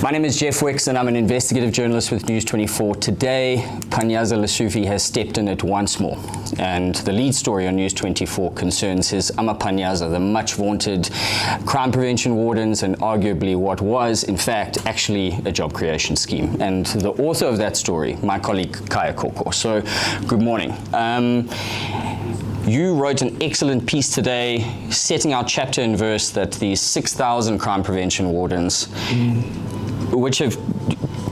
My name is Jeff Wicks and I'm an investigative journalist with News 24. Today, Panyaza Lesufi has stepped in it once more. And the lead story on News 24 concerns his AmaPanyaza, the much vaunted crime prevention wardens, and arguably what was, in fact, actually a job creation scheme. And the author of that story, my colleague Kaya Koko. So, good morning. You wrote an excellent piece today setting out chapter and verse that these 6,000 crime prevention wardens, which have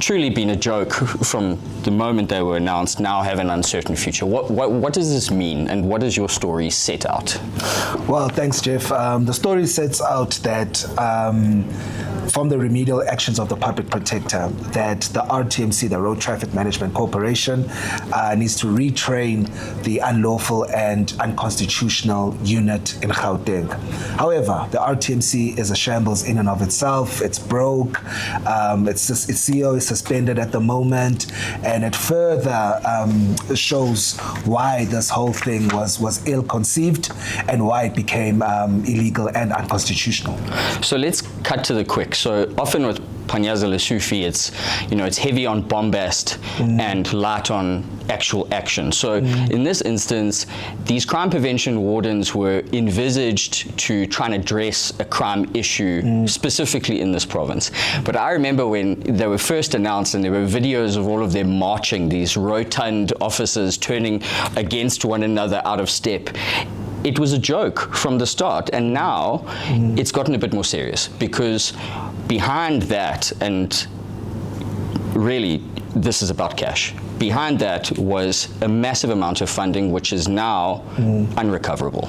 truly been a joke from the moment they were announced, now have an uncertain future. What does this mean, and what does your story set out? Well, thanks, Jeff. The story sets out that from the remedial actions of the public protector, that the RTMC, the Road Traffic Management Corporation, needs to retrain the unlawful and unconstitutional unit in Gauteng. However, the RTMC is a shambles in and of itself. It's broke. Its CEO is suspended at the moment, and it further shows why this whole thing was ill-conceived and why it became illegal and unconstitutional. So let's cut to the quick. So often with Panyaza Lesufi, it's heavy on bombast and light on actual action. So in this instance, these crime prevention wardens were envisaged to try and address a crime issue specifically in this province. But I remember when they were first announced and there were videos of all of them marching, these rotund officers turning against one another out of step. It was a joke from the start, and now it's gotten a bit more serious, because behind that, and really this is about cash, behind that was a massive amount of funding which is now unrecoverable.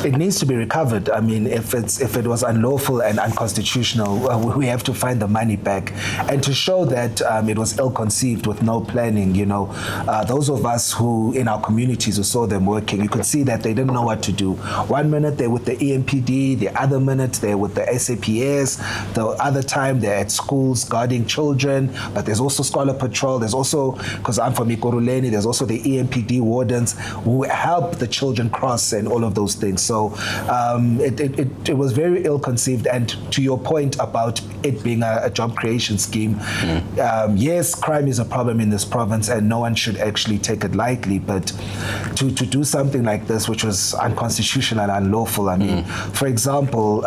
It needs to be recovered. I mean, if it was unlawful and unconstitutional, we have to find the money back. And to show that it was ill-conceived with no planning, those of us who in our communities who saw them working, you could see that they didn't know what to do. One minute they're with the EMPD, the other minute they're with the SAPS, the other time they're at schools guarding children, but there's also scholar patrol, there's also, because I'm from Ikoruleni, there's also the EMPD wardens who help the children cross and all of those things. So it was very ill-conceived. And to your point about it being a job creation scheme, yes, crime is a problem in this province and no one should actually take it lightly, but to do something like this, which was unconstitutional and unlawful, I mean, for example,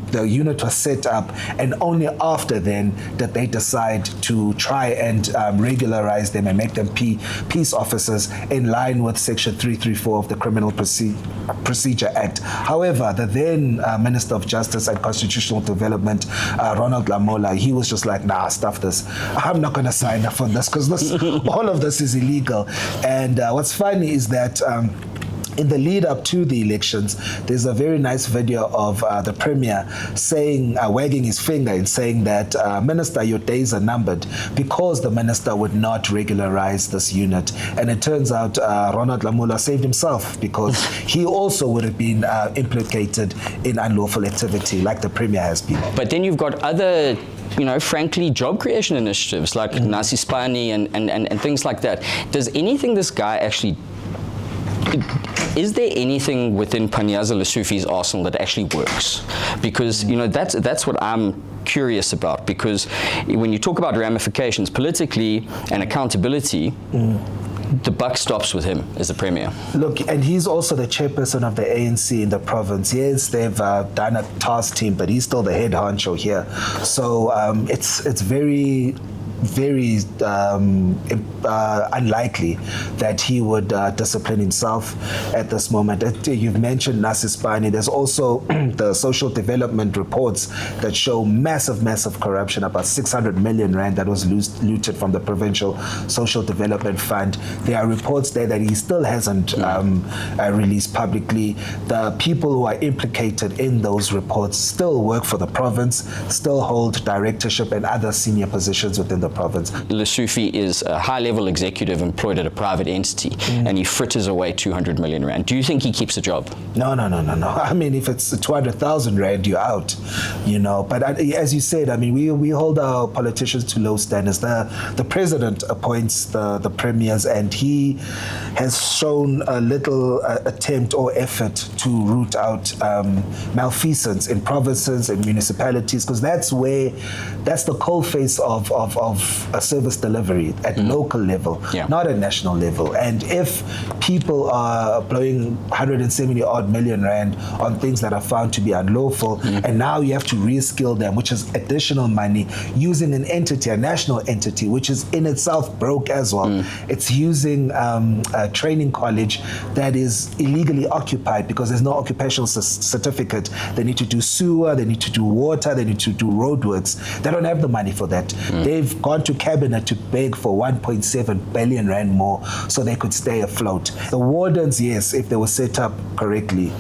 the unit was set up and only after then did they decide to try and regularize them and make them peace officers in line with Section 334 of the Criminal Procedure Act. However, the then Minister of Justice and Constitutional Development, Ronald Lamola, he was just like, nah, stuff this. I'm not going to sign up on this because all of this is illegal. And what's funny is that in the lead up to the elections, there's a very nice video of the Premier saying, wagging his finger and saying that, Minister, your days are numbered, because the Minister would not regularize this unit. And it turns out Ronald Lamola saved himself, because he also would have been implicated in unlawful activity like the Premier has been. But then you've got other frankly, job creation initiatives like Nasi Spani and things like that. Does anything this guy actually... Is there anything within Panyaza Lesufi's arsenal that actually works? Because that's what I'm curious about, because when you talk about ramifications politically and accountability, the buck stops with him as the Premier. Look, and he's also the chairperson of the ANC in the province. Yes, they've done a task team, but he's still the head honcho here. So it's very unlikely that he would discipline himself at this moment. You've mentioned Nasi Spani. There's also the social development reports that show massive corruption, about 600 million rand that was looted from the Provincial Social Development Fund. There are reports there that he still hasn't released publicly. The people who are implicated in those reports still work for the province, still hold directorship and other senior positions within the the province. Lesufi is a high-level executive employed at a private entity, and he fritters away 200 million rand. Do you think he keeps a job? No. I mean, if it's 200,000 rand, you're out, you know. But as you said, I mean, we hold our politicians to low standards. The president appoints the premiers, and he has shown a little attempt or effort to root out malfeasance in provinces and municipalities, because that's the coalface of a service delivery at local level, not at national level. And if people are blowing 170 odd million rand on things that are found to be unlawful, and now you have to reskill them, which is additional money, using an entity, a national entity, which is in itself broke as well. It's using a training college that is illegally occupied because there's no occupational certificate. They need to do sewer, they need to do water, they need to do roadworks. They don't have the money for that. They've gone to cabinet to beg for 1.7 billion rand more so they could stay afloat. The wardens, yes, if they were set up correctly,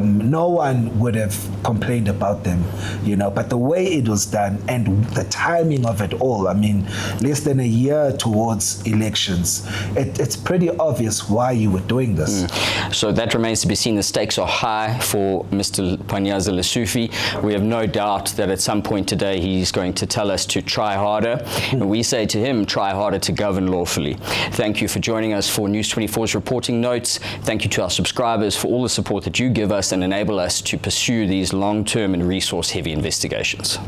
no one would have complained about them, you know. But the way it was done and the timing of it all, I mean, less than a year towards elections, it's pretty obvious why you were doing this. So that remains to be seen. The stakes are high for Mr. Panyaza Lesufi. We have no doubt that at some point today he's going to tell us to try harder, and we say to him, try harder to govern lawfully. Thank you for joining us for News 24's Reporting Notes. Thank you to our subscribers for all the support that you give us and enable us to pursue these long-term and resource-heavy investigations.